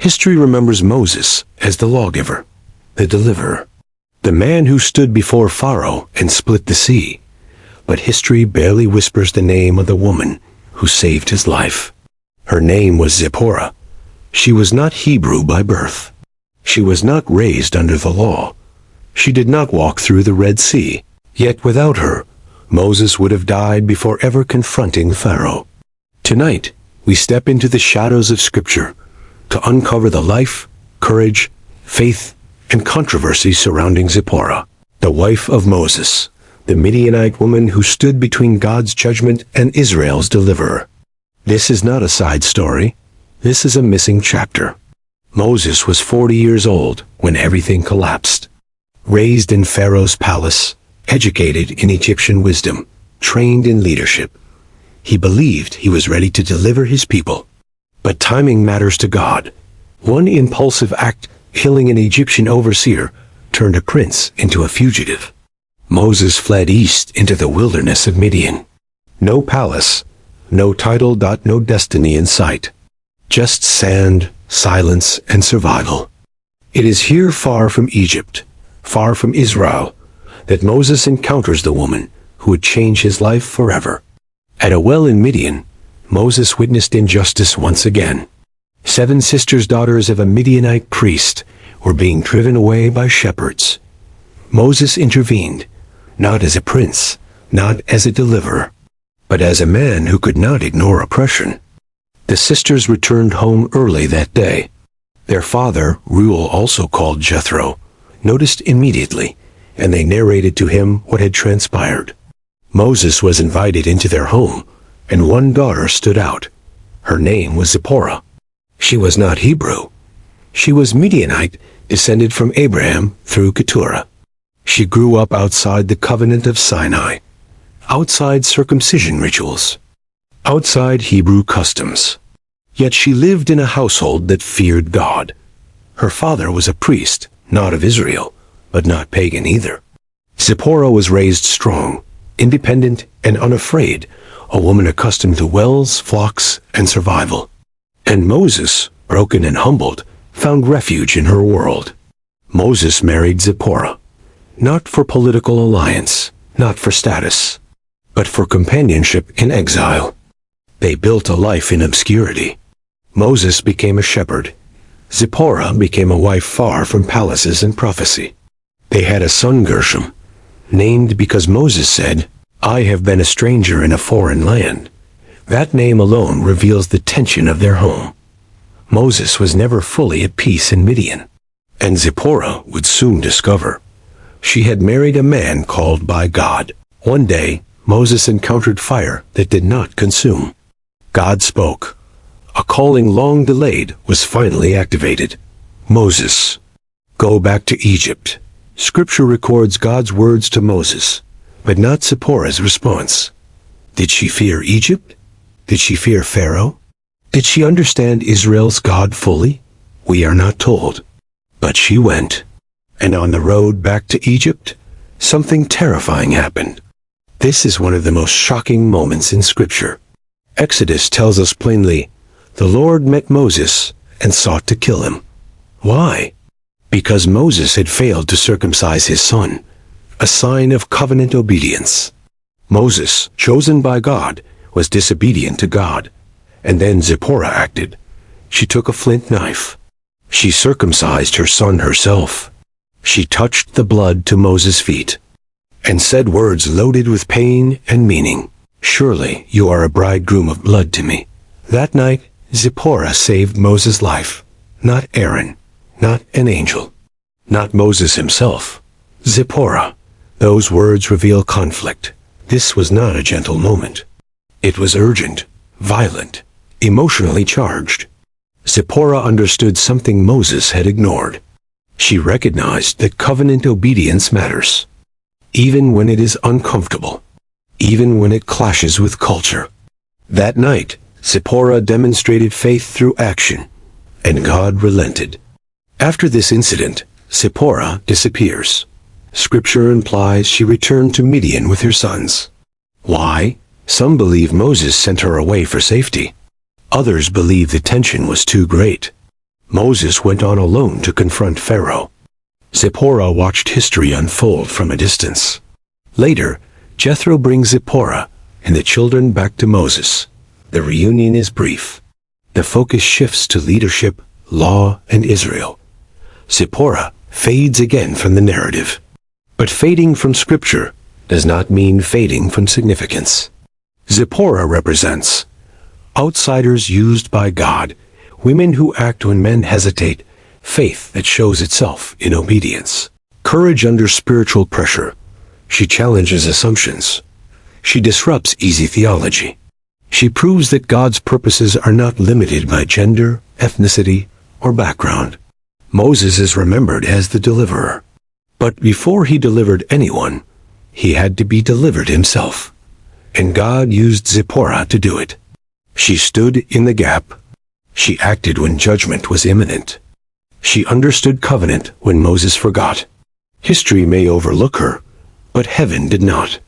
History remembers Moses as the lawgiver, the deliverer, the man who stood before Pharaoh and split the sea. But history barely whispers the name of the woman who saved his life. Her name was Zipporah. She was not Hebrew by birth. She was not raised under the law. She did not walk through the Red Sea. Yet without her, Moses would have died before ever confronting Pharaoh. Tonight, we step into the shadows of Scripture to uncover the life, courage, faith, and controversy surrounding Zipporah, the wife of Moses, the Midianite woman who stood between God's judgment and Israel's deliverer. This is not a side story. This is a missing chapter. Moses was 40 years old when everything collapsed. Raised in Pharaoh's palace, educated in Egyptian wisdom, trained in leadership, he believed he was ready to deliver his people. But timing matters to God. One impulsive act, killing an Egyptian overseer, turned a prince into a fugitive. Moses fled east into the wilderness of Midian. No palace, no title, no destiny in sight. Just sand, silence, and survival. It is here, far from Egypt, far from Israel, that Moses encounters the woman who would change his life forever. At a well in Midian, Moses witnessed injustice once again. 7 sisters, daughters of a Midianite priest, were being driven away by shepherds. Moses intervened, not as a prince, not as a deliverer, but as a man who could not ignore oppression. The sisters returned home early that day. Their father, Reuel, also called Jethro, noticed immediately, and they narrated to him what had transpired. Moses was invited into their home, and one daughter stood out. Her name was Zipporah. She was not Hebrew. She was Midianite, descended from Abraham through Keturah. She grew up outside the covenant of Sinai, outside circumcision rituals, outside Hebrew customs. Yet she lived in a household that feared God. Her father was a priest, not of Israel, but not pagan either. Zipporah was raised strong, independent, and unafraid, a woman accustomed to wells, flocks, and survival. And Moses, broken and humbled, found refuge in her world. Moses married Zipporah, not for political alliance, not for status, but for companionship in exile. They built a life in obscurity. Moses became a shepherd. Zipporah became a wife far from palaces and prophecy. They had a son, Gershom, named because Moses said, "I have been a stranger in a foreign land." That name alone reveals the tension of their home. Moses was never fully at peace in Midian, and Zipporah would soon discover. She had married a man called by God. One day, Moses encountered fire that did not consume. God spoke. A calling long delayed was finally activated. Moses, go back to Egypt. Scripture records God's words to Moses, but not Zipporah's response. Did she fear Egypt? Did she fear Pharaoh? Did she understand Israel's God fully? We are not told. But she went. And on the road back to Egypt, something terrifying happened. This is one of the most shocking moments in Scripture. Exodus tells us plainly, the Lord met Moses and sought to kill him. Why? Because Moses had failed to circumcise his son, a sign of covenant obedience. Moses, chosen by God, was disobedient to God. And then Zipporah acted. She took a flint knife. She circumcised her son herself. She touched the blood to Moses' feet and said words loaded with pain and meaning. Surely you are a bridegroom of blood to me. That night, Zipporah saved Moses' life, not Aaron, not an angel, not Moses himself. Zipporah. Those words reveal conflict. This was not a gentle moment. It was urgent, violent, emotionally charged. Zipporah understood something Moses had ignored. She recognized that covenant obedience matters, even when it is uncomfortable, even when it clashes with culture. That night, Zipporah demonstrated faith through action, and God relented. After this incident, Zipporah disappears. Scripture implies she returned to Midian with her sons. Why? Some believe Moses sent her away for safety. Others believe the tension was too great. Moses went on alone to confront Pharaoh. Zipporah watched history unfold from a distance. Later, Jethro brings Zipporah and the children back to Moses. The reunion is brief. The focus shifts to leadership, law, and Israel. Zipporah fades again from the narrative. But fading from Scripture does not mean fading from significance. Zipporah represents outsiders used by God, women who act when men hesitate, faith that shows itself in obedience, courage under spiritual pressure. She challenges assumptions. She disrupts easy theology. She proves that God's purposes are not limited by gender, ethnicity, or background. Moses is remembered as the deliverer. But before he delivered anyone, he had to be delivered himself. And God used Zipporah to do it. She stood in the gap. She acted when judgment was imminent. She understood covenant when Moses forgot. History may overlook her, but heaven did not.